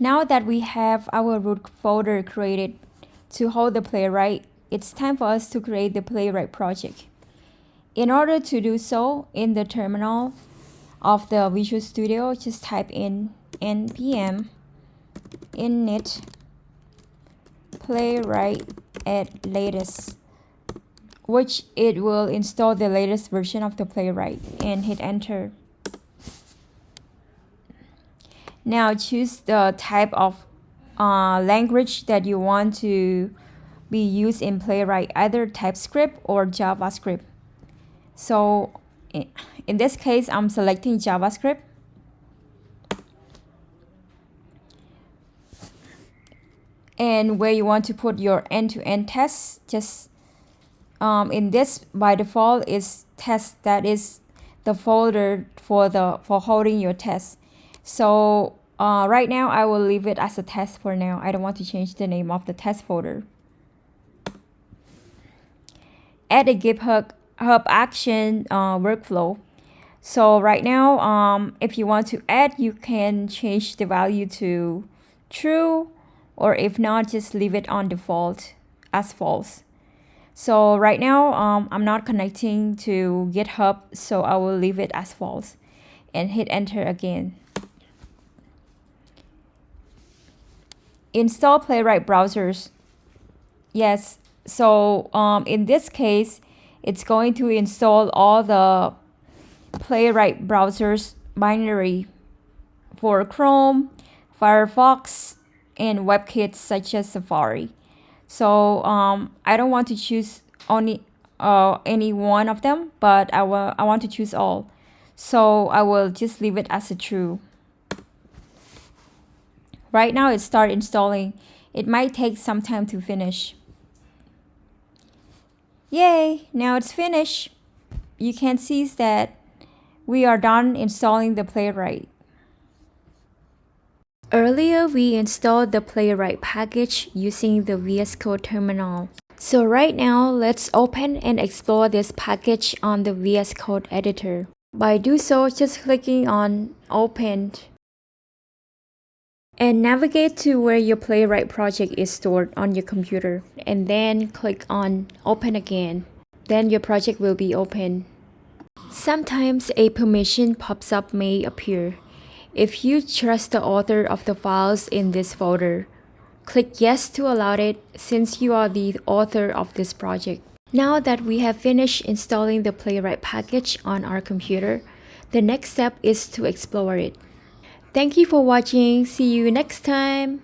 Now that we have our root folder created to hold the Playwright, it's time for us to create the Playwright project. In order to do so, in the terminal of the Visual Studio, just type in npm init playwright at latest, which it will install the latest version of the Playwright, and hit enter. Now choose the type of language that you want to be used in Playwright, either TypeScript or JavaScript. So in this case, I'm selecting JavaScript. And where you want to put your end-to-end tests, just in this by default is test. That is the folder for holding your test. So right now I will leave it as a test for now. I don't want to change the name of the test folder. Add a GitHub action workflow. So right now, if you want to add, you can change the value to true, or if not, just leave it on default as false. So right now, I'm not connecting to GitHub, so I will leave it as false and hit enter again. Install Playwright browsers. Yes, so in this case, it's going to install all the Playwright browsers binary for Chrome, Firefox, and WebKit such as Safari. So I don't want to choose only any one of them, but I want to choose all. So I will just leave it as a true. Right now it started installing. It might take some time to finish. Yay, now it's finished. You can see that we are done installing the Playwright. Earlier, we installed the Playwright package using the VS Code terminal. So right now, let's open and explore this package on the VS Code editor. By do so, just clicking on Open and navigate to where your Playwright project is stored on your computer, and then click on Open again. Then your project will be open. Sometimes a permission pops up may appear. If you trust the author of the files in this folder, click yes to allow it, since you are the author of this project. Now that we have finished installing the Playwright package on our computer, the next step is to explore it. Thank you for watching. See you next time.